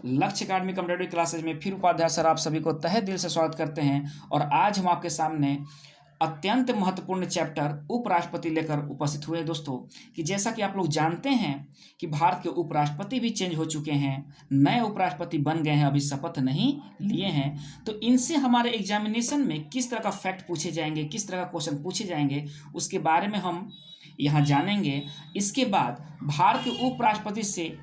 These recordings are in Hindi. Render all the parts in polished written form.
लक्ष्य अकादमी कम्पिटेटिव क्लासेज में फिर उपाध्याय सर आप सभी को तहे दिल से स्वागत करते हैं। और आज हम आपके सामने अत्यंत महत्वपूर्ण चैप्टर उपराष्ट्रपति लेकर उपस्थित हुए हैं दोस्तों। कि जैसा कि आप लोग जानते हैं कि भारत के उपराष्ट्रपति भी चेंज हो चुके हैं, नए उपराष्ट्रपति बन गए हैं, अभी शपथ नहीं लिए हैं। तो इनसे हमारे एग्जामिनेशन में किस तरह का फैक्ट पूछे जाएंगे, किस तरह का क्वेश्चन पूछे जाएंगे, उसके बारे में हम यहाँ जानेंगे। इसके बाद भारत के उपराष्ट्रपति से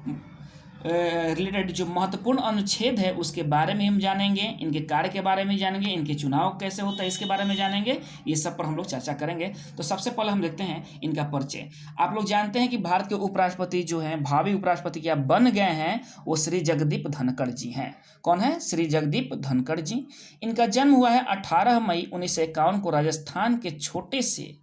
रिलेटेड जो महत्वपूर्ण अनुच्छेद है उसके बारे में हम जानेंगे, इनके कार्य के बारे में जानेंगे, इनके चुनाव कैसे होता है इसके बारे में जानेंगे। ये सब पर हम लोग चर्चा करेंगे। तो सबसे पहले हम देखते हैं इनका परिचय। आप लोग जानते हैं कि भारत के उपराष्ट्रपति जो हैं, भावी उपराष्ट्रपति क्या बन गए हैं, वो श्री जगदीप धनखड़ जी हैं। कौन है? श्री जगदीप धनखड़ जी। इनका जन्म हुआ है 18 मई 1951 को राजस्थान के छोटे से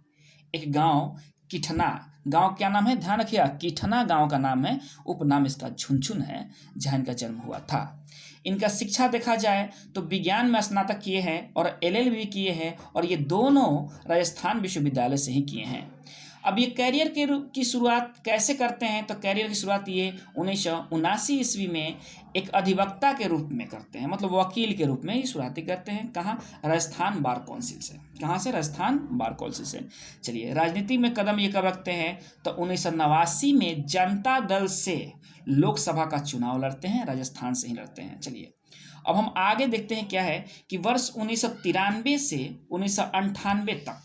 एक गाँव किठना, गांव क्या नाम है, ध्यान रखिएगा, किठना गांव का नाम है, उपनाम इसका झुनझुन है, जहां इनका जन्म हुआ था। इनका शिक्षा देखा जाए तो विज्ञान में स्नातक किए हैं और LLB किए हैं, और ये दोनों राजस्थान विश्वविद्यालय से ही किए हैं। अब ये कैरियर की शुरुआत कैसे करते हैं? तो कैरियर की शुरुआत ये 1979 ईस्वी में एक अधिवक्ता के रूप में करते हैं, मतलब वकील के रूप में ये शुरुआती करते हैं। कहाँ? राजस्थान बार काउंसिल से। कहाँ से? राजस्थान बार काउंसिल से। चलिए, राजनीति में कदम ये कब रखते हैं? तो 1989 में जनता दल से लोकसभा का चुनाव लड़ते हैं, राजस्थान से ही लड़ते हैं। चलिए, अब हम आगे देखते हैं क्या है कि वर्ष 1993 से 1998 तक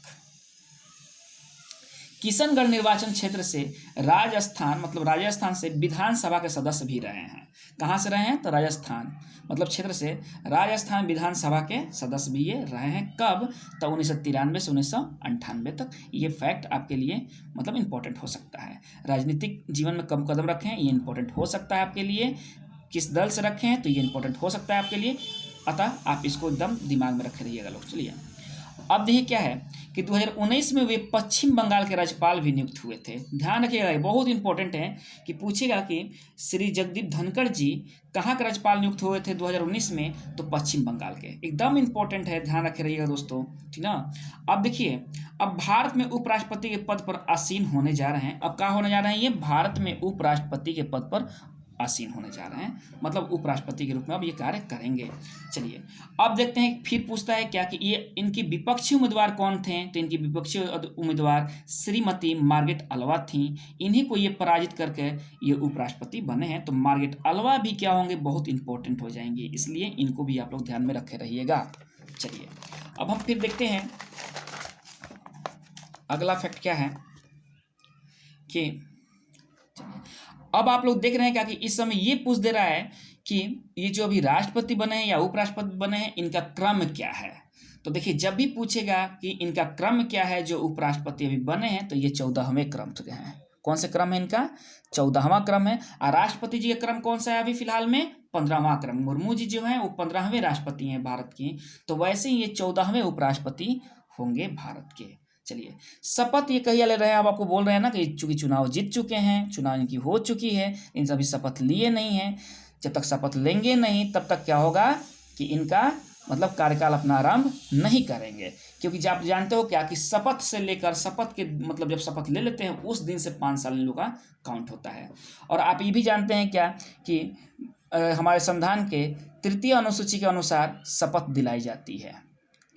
किशनगढ़ निर्वाचन क्षेत्र से राजस्थान से विधानसभा के सदस्य भी रहे हैं। कहाँ से रहे हैं? तो राजस्थान मतलब क्षेत्र से राजस्थान विधानसभा के सदस्य भी ये रहे हैं। कब? तो 1993 से 1998 तक। ये फैक्ट आपके लिए मतलब इम्पोर्टेंट हो सकता है। राजनीतिक जीवन में कब कदम रखें, ये इम्पोर्टेंट हो सकता है आपके लिए। किस दल से रखे हैं, तो ये इम्पोर्टेंट हो सकता है आपके लिए। अतः आप इसको एकदम दिमाग में रखे रहिएगा लोग। चलिए, अब देखिए क्या है कि 2019 में वे पश्चिम बंगाल के राज्यपाल भी नियुक्त हुए थे। ध्यान रखिएगा, ये बहुत इंपॉर्टेंट है कि पूछेगा कि श्री जगदीप धनखड़ जी कहाँ के राज्यपाल नियुक्त हुए थे 2019 में? तो पश्चिम बंगाल के। एकदम इंपॉर्टेंट है, ध्यान रखे रहिएगा दोस्तों, ठीक ना। अब देखिए, अब भारत में उपराष्ट्रपति के पद पर आसीन होने जा रहे हैं। अब क्या होने जा रहे हैं? ये भारत में उपराष्ट्रपति के पद पर आसीन होने जा रहे हैं, मतलब उपराष्ट्रपति के रूप में अब ये कार्य करेंगे। चलिए, अब देखते हैं, फिर पूछता है क्या कि ये इनकी विपक्षी उम्मीदवार कौन थे? तो इनकी विपक्षी उम्मीदवार श्रीमती मार्गरेट अल्वा थी। इन्हीं को ये पराजित करके ये उपराष्ट्रपति बने हैं। तो मार्गरेट अल्वा भी क्या होंगे? बहुत इंपॉर्टेंट हो जाएंगे, इसलिए इनको भी आप लोग ध्यान में रखे रहिएगा। चलिए, अब हम फिर देखते हैं अगला फैक्ट क्या है कि अब आप लोग देख रहे हैं क्या कि इस समय ये पूछ दे रहा है कि ये जो अभी राष्ट्रपति बने हैं या उपराष्ट्रपति बने हैं, इनका क्रम क्या है। तो देखिए, जब भी पूछेगा कि इनका क्रम क्या है जो उपराष्ट्रपति अभी बने हैं, तो ये 14वें क्रम के हैं। कौन से क्रम है इनका? 14वां क्रम है। और राष्ट्रपति जी का क्रम कौन सा है अभी फिलहाल में? 15वां क्रम। मुर्मू जी जो हैं वो 15वें राष्ट्रपति हैं भारत की। तो वैसे ही ये 14वें उपराष्ट्रपति होंगे भारत के। चलिए, शपथ ये कहिए ले रहे हैं। अब आपको बोल रहे हैं ना कि चूंकि चुनाव जीत चुके हैं, चुनाव इनकी हो चुकी है, इन सभी शपथ लिए नहीं हैं। जब तक शपथ लेंगे नहीं तब तक क्या होगा कि इनका मतलब कार्यकाल अपना आरंभ नहीं करेंगे। क्योंकि आप जानते हो क्या कि शपथ से लेकर शपथ के मतलब जब शपथ ले लेते हैं उस दिन से 5 साल इन लोगों का काउंट होता है। और आप ये भी जानते हैं क्या कि हमारे संविधान के 3य अनुसूची के अनुसार शपथ दिलाई जाती है।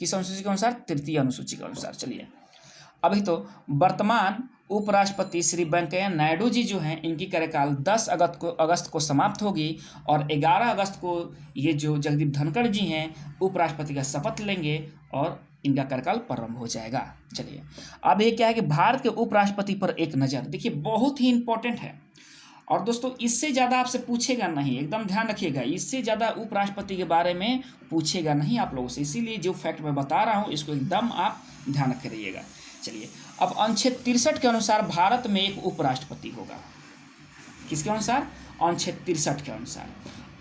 किस अनुसूची के अनुसार? 3य अनुसूची के अनुसार। चलिए, अभी तो वर्तमान उपराष्ट्रपति श्री वेंकैया नायडू जी जो हैं, इनकी कार्यकाल 10 अगस्त को समाप्त होगी और 11 अगस्त को ये जो जगदीप धनखड़ जी हैं उपराष्ट्रपति का शपथ लेंगे और इनका कार्यकाल प्रारंभ हो जाएगा। चलिए, अब ये क्या है कि भारत के उपराष्ट्रपति पर एक नज़र। देखिए, बहुत ही इंपॉर्टेंट है और दोस्तों इससे ज़्यादा आपसे पूछेगा नहीं, एकदम ध्यान रखिएगा। इससे ज़्यादा उपराष्ट्रपति के बारे में पूछेगा नहीं आप लोगों से, इसीलिए जो फैक्ट मैं बता रहा हूँ इसको एकदम आप ध्यान रखे रहिएगा। चलिए, अब अनुच्छेद 63 के अनुसार भारत में एक उपराष्ट्रपति होगा। किसके अनुसार? अनुच्छेद 63 के अनुसार।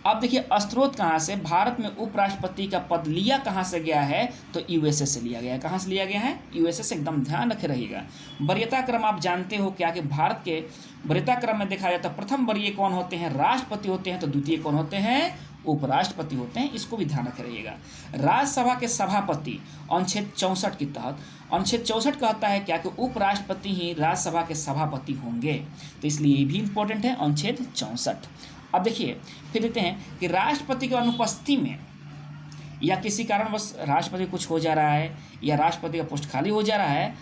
अब देखिए, स्रोत कहाँ से भारत में उपराष्ट्रपति का पद लिया कहाँ से गया है? तो USA से लिया गया है। कहाँ से लिया गया है? USA से। एकदम ध्यान रखे रहिएगा। वरीयता क्रम आप जानते हो क्या कि भारत के वरीयता क्रम में देखा जाए तो प्रथम वरीय कौन होते हैं? राष्ट्रपति होते हैं। तो द्वितीय कौन होते हैं? उपराष्ट्रपति होते हैं, इसको भी ध्यान रखे रहिएगा। राज्यसभा के सभापति अनुच्छेद 64 के तहत, अनुच्छेद 64 कहता है क्या कि उपराष्ट्रपति ही राज्यसभा के सभापति होंगे, तो इसलिए ये भी इंपॉर्टेंट है अनुच्छेद 64। अब देखिए फिर देखते हैं कि राष्ट्रपति की अनुपस्थिति में या किसी कारणवश राष्ट्रपति कुछ हो जा रहा है या राष्ट्रपति का पोस्ट खाली हो जा रहा है,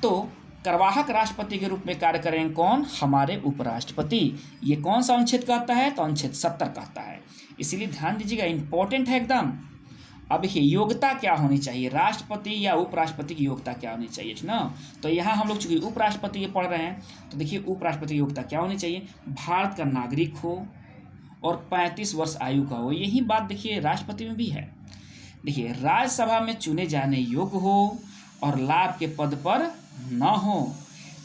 तो कार्यवाहक राष्ट्रपति के रूप में कार्य करेंगे कौन? हमारे उपराष्ट्रपति। ये कौन सा अनुच्छेद कहता है? तो अनुच्छेद 70 कहता है, इसीलिए ध्यान दीजिएगा, इंपॉर्टेंट है एकदम। अब देखिए योग्यता क्या होनी चाहिए, राष्ट्रपति या उपराष्ट्रपति की योग्यता क्या होनी चाहिए, ठीक ना। तो यहाँ हम लोग चूंकि उपराष्ट्रपति के पढ़ रहे हैं, तो देखिए उपराष्ट्रपति की योग्यता क्या होनी चाहिए? भारत का नागरिक हो और 35 वर्ष आयु का हो। यही बात देखिए राष्ट्रपति में भी है। देखिए राज्यसभा में चुने जाने योग्य हो और लाभ के पद पर न हो।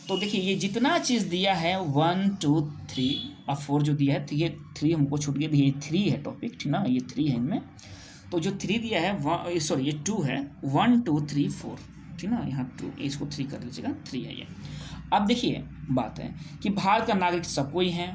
तो देखिए ये जितना चीज़ दिया है 1 2 3 और 4 जो दिया है, तो ये 3 हमको छूट गया, ये 3 है टॉपिक, ठीक ना, ये 3 है इनमें। तो जो 3 दिया है सॉरी ये 2 है, 1 2 3 4, ठीक ना, यहाँ 2, इसको 3 कर लीजिएगा, 3 है ये। अब देखिए बात है कि भारत का नागरिक सब कोई है,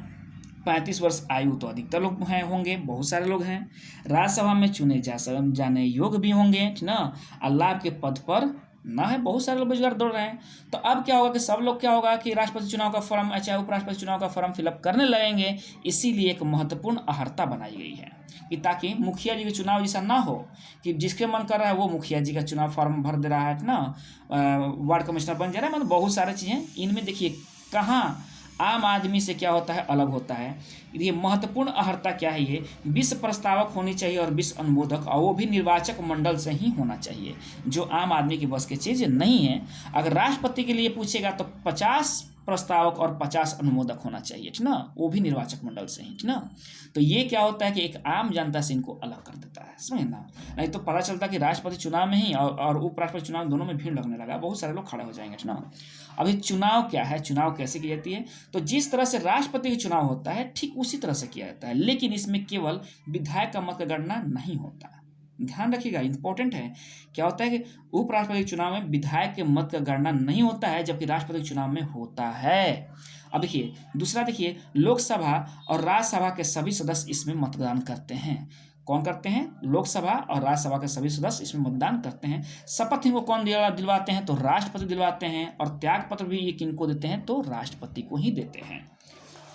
35 वर्ष आयु तो अधिकतर लोग हैं, होंगे, बहुत सारे लोग हैं, राज्यसभा में चुने जाने योग्य भी होंगे, ठीक ना, और लाभ के पद पर ना है, बहुत सारे लोग बेरोजगार दौड़ रहे हैं। तो अब क्या होगा कि सब लोग क्या होगा कि राष्ट्रपति चुनाव का फॉर्म चाहे उपराष्ट्रपति चुनाव का फॉर्म फिलअप करने लगेंगे। इसीलिए एक महत्वपूर्ण अहर्ता बनाई गई है कि ताकि मुखिया जी का चुनाव जैसा ना हो कि जिसके मन कर रहा है वो मुखिया जी का चुनाव फॉर्म भर दे रहा है ना, वार्ड कमिश्नर बन जा रहा है, मतलब बहुत सारी चीज़ें इनमें। देखिए कहाँ आम आदमी से क्या होता है, अलग होता है। ये महत्वपूर्ण अहर्ता क्या है, ये 20 प्रस्तावक होनी चाहिए और 20 अनुमोदक, और वो भी निर्वाचक मंडल से ही होना चाहिए, जो आम आदमी की बस की चीज़ नहीं है। अगर राष्ट्रपति के लिए पूछेगा तो 50 प्रस्तावक और 50 अनुमोदक होना चाहिए, ठीक ना, वो भी निर्वाचक मंडल से ही, ठीक ना। तो ये क्या होता है कि एक आम जनता से इनको अलग कर देता है, समझ ना। नहीं तो पता चलता कि राष्ट्रपति चुनाव में ही और उपराष्ट्रपति चुनाव दोनों में भीड़ लगने लगा, बहुत सारे लोग खड़े हो जाएंगे, ठीक ना। अभी चुनाव क्या है, चुनाव कैसे की जाती है? तो जिस तरह से राष्ट्रपति का चुनाव होता है ठीक उसी तरह से किया जाता है, लेकिन इसमें केवल विधायक का मत का गणना नहीं होता। ध्यान रखिएगा, इंपॉर्टेंट है। क्या होता है कि उपराष्ट्रपति के चुनाव में विधायक के मत का गणना नहीं होता है, जबकि राष्ट्रपति के चुनाव में होता है। अब देखिए दूसरा, देखिए लोकसभा और राज्यसभा के सभी सदस्य इसमें मतदान करते हैं। कौन करते हैं? लोकसभा और राज्यसभा के सभी सदस्य इसमें मतदान करते हैं। शपथ इनको कौन दिलवाते हैं? तो राष्ट्रपति दिलवाते हैं। और त्याग पत्र भी ये किनको देते हैं? तो राष्ट्रपति को ही देते हैं।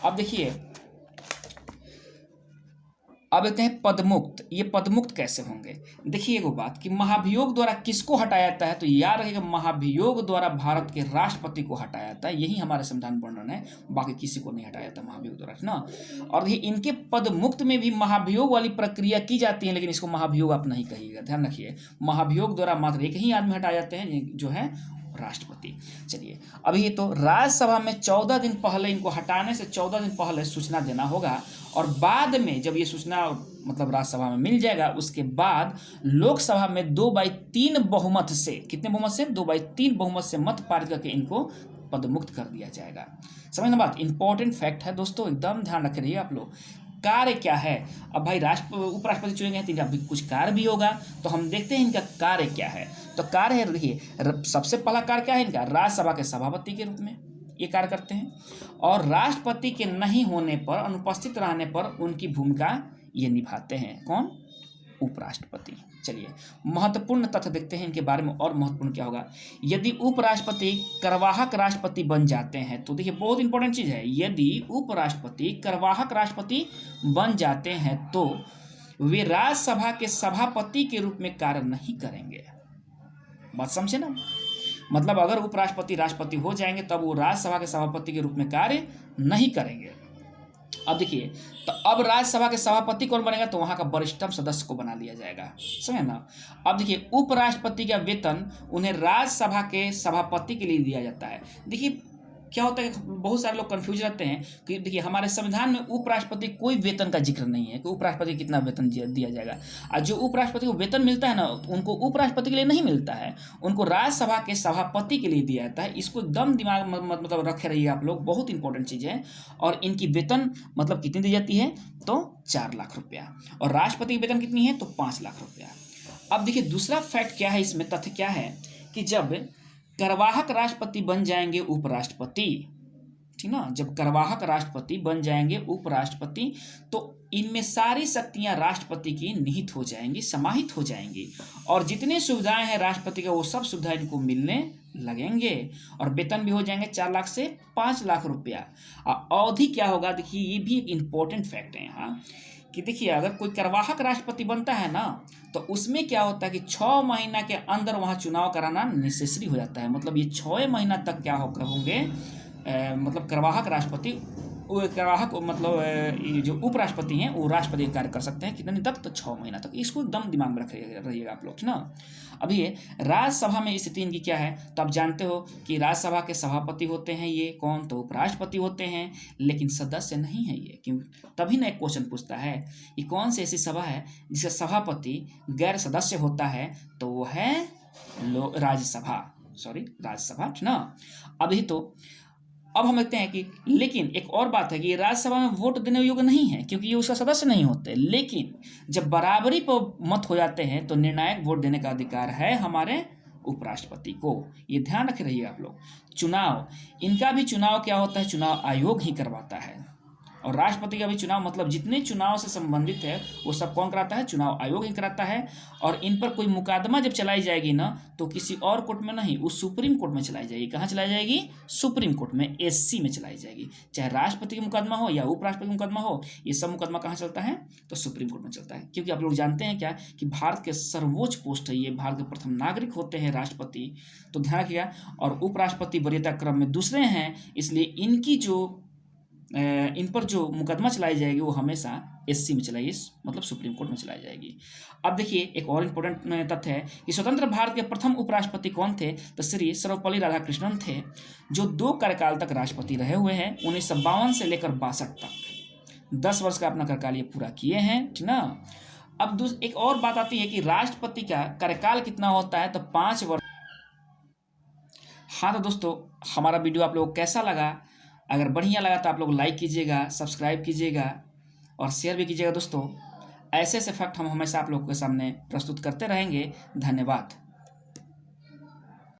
अब देखिए, अब देखते हैं पदमुक्त। ये पदमुक्त कैसे होंगे? देखिए एगो बात कि महाभियोग द्वारा किसको हटाया जाता है? तो याद रखिएगा, महाभियोग द्वारा भारत के राष्ट्रपति को हटाया जाता है। यही हमारे संविधान वर्णन है, बाकी किसी को नहीं हटाया जाता महाभियोग द्वारा, ना। और ये इनके पदमुक्त में भी महाभियोग वाली प्रक्रिया की जाती है, लेकिन इसको महाभियोग आप नहीं कहिएगा, ध्यान रखिए। महाभियोग द्वारा मात्र एक ही आदमी हटाए जाते हैं, जो है राष्ट्रपति। चलिए, अभी तो राज्यसभा में 14 दिन पहले, इनको हटाने से 14 दिन पहले सूचना देना होगा, और बाद में जब ये सूचना मतलब राज्यसभा में मिल जाएगा, उसके बाद लोकसभा में 2/3 बहुमत से, कितने बहुमत से? 2/3 बहुमत से मत पारित करके इनको पदमुक्त कर दिया जाएगा। समझना बात, इंपॉर्टेंट फैक्ट है दोस्तों, एकदम ध्यान रखे रहिए आप लोग। कार्य क्या है? अब भाई उपराष्ट्रपति चुनेंगे हैं तो इनका भी कुछ कार्य भी होगा, तो हम देखते हैं इनका कार्य क्या है। तो कार्य है, देखिए सबसे पहला कार्य क्या है इनका? राज्यसभा के सभापति के रूप में ये कार्य करते हैं, और राष्ट्रपति के नहीं होने पर, अनुपस्थित रहने पर उनकी भूमिका ये निभाते हैं। कौन? उपराष्ट्रपति। चलिए महत्वपूर्ण तथ्य देखते हैं इनके बारे में। और महत्वपूर्ण क्या होगा? यदि उपराष्ट्रपति कार्यवाहक राष्ट्रपति बन जाते हैं, तो देखिए बहुत इंपॉर्टेंट चीज है, यदि उपराष्ट्रपति कार्यवाहक राष्ट्रपति बन जाते हैं तो वे राज्यसभा के सभापति के रूप में कार्य नहीं करेंगे। बात समझे ना? मतलब अगर उपराष्ट्रपति राष्ट्रपति हो जाएंगे तब वो राज्यसभा के सभापति के रूप में कार्य नहीं करेंगे। अब देखिए, तो अब राज्यसभा के सभापति कौन बनेगा? तो वहां का वरिष्ठतम सदस्य को बना लिया जाएगा, समझे ना। अब देखिए, उपराष्ट्रपति का वेतन उन्हें राज्यसभा के सभापति के लिए दिया जाता है। देखिए क्या होता है, बहुत सारे लोग कंफ्यूज रहते हैं कि देखिए हमारे संविधान में उपराष्ट्रपति कोई वेतन का जिक्र नहीं है कि उपराष्ट्रपति कितना वेतन दिया जाएगा। और जो उपराष्ट्रपति को वेतन मिलता है ना, उनको उपराष्ट्रपति के लिए नहीं मिलता है, उनको राज्यसभा के सभापति के लिए दिया जाता है। इसको एकदम दिमाग में मतलब रखे रहिए आप लोग, बहुत इंपॉर्टेंट चीज़ है। और इनकी वेतन मतलब कितनी दी जाती है? तो 4 लाख रुपया। और राष्ट्रपति की वेतन कितनी है? तो 5 लाख रुपया। अब देखिए दूसरा फैक्ट क्या है इसमें, तथ्य क्या है कि जब कार्यवाहक राष्ट्रपति बन जाएंगे उपराष्ट्रपति, ठीक ना। जब कार्यवाहक राष्ट्रपति बन जाएंगे उपराष्ट्रपति, तो इनमें सारी शक्तियां राष्ट्रपति की निहित हो जाएंगी, समाहित हो जाएंगी, और जितनी सुविधाएं हैं राष्ट्रपति का वो सब सुविधाएं इनको मिलने लगेंगे, और वेतन भी हो जाएंगे 4 लाख से 5 लाख रुपया। अवधि क्या होगा, देखिए ये भी एक इम्पोर्टेंट फैक्ट है यहाँ कि देखिए अगर कोई कार्यवाहक राष्ट्रपति बनता है ना, तो उसमें क्या होता है कि 6 महीना के अंदर वहाँ चुनाव कराना नेसेसरी हो जाता है। मतलब ये 6 महीना तक क्या होंगे, मतलब कार्यवाहक राष्ट्रपति, कार्यवाहक मतलब ये जो उपराष्ट्रपति हैं वो राष्ट्रपति कार्य कर सकते हैं कितने तक, तो 6 महीना तक। इसको एकदम दिमाग में रहिएगा आप लोग ना। अभी ये राज्यसभा में स्थिति इनकी क्या है, तो आप जानते हो कि राज्यसभा के सभापति होते हैं ये कौन, तो उपराष्ट्रपति होते हैं, लेकिन सदस्य नहीं है ये। क्यों, तभी ना एक क्वेश्चन पूछता है कि कौन सी ऐसी सभा है जिसका सभापति गैर सदस्य होता है, तो वो है राज्यसभा, राज्यसभा ना। अभी तो अब हम देखते हैं कि लेकिन एक और बात है कि राज्यसभा में वोट देने योग्य नहीं है क्योंकि ये उसका सदस्य नहीं होते, लेकिन जब बराबरी पर मत हो जाते हैं तो निर्णायक वोट देने का अधिकार है हमारे उपराष्ट्रपति को। ये ध्यान रखे रहिए आप लोग। चुनाव, इनका भी चुनाव क्या होता है, चुनाव आयोग ही करवाता है, और राष्ट्रपति का भी चुनाव मतलब जितने चुनाव से संबंधित है वो सब कौन कराता है, चुनाव आयोग ही कराता है। और इन पर कोई मुकदमा जब चलाई जाएगी ना, तो किसी और कोर्ट में नहीं, वो सुप्रीम कोर्ट में चलाई जाएगी। कहाँ चलाई जाएगी, सुप्रीम कोर्ट में, SC में चलाई जाएगी। चाहे राष्ट्रपति का मुकदमा हो या उपराष्ट्रपति का मुकदमा हो, ये सब मुकदमा कहाँ चलता है, तो सुप्रीम कोर्ट में चलता है। क्योंकि आप लोग जानते हैं क्या कि भारत के सर्वोच्च पोस्ट है ये, भारत के प्रथम नागरिक होते हैं राष्ट्रपति, तो ध्यान रखिएगा। और उपराष्ट्रपति वरीयता क्रम में दूसरे हैं, इसलिए इनकी जो इन पर जो मुकदमा चलाई जाएगी वो हमेशा SC में चलाई, मतलब सुप्रीम कोर्ट में चलाई जाएगी। अब देखिए एक और इम्पोर्टेंट तथ्य है कि स्वतंत्र भारत के प्रथम उपराष्ट्रपति कौन थे, तो श्री सर्वपल्ली राधाकृष्णन थे, जो 2 कार्यकाल तक राष्ट्रपति रहे हुए हैं, 1952 से लेकर 62 तक 10 वर्ष का अपना कार्यकाल ये पूरा किए हैं, ठीक ना। अब एक और बात आती है कि राष्ट्रपति का कार्यकाल कितना होता है, तो 5 वर्ष। हाँ तो दोस्तों, हमारा वीडियो आप लोगों को कैसा लगा, अगर बढ़िया लगा तो आप लोग लाइक कीजिएगा, सब्सक्राइब कीजिएगा और शेयर भी कीजिएगा दोस्तों। ऐसे फैक्ट हम हमेशा आप लोगों के सामने प्रस्तुत करते रहेंगे। धन्यवाद।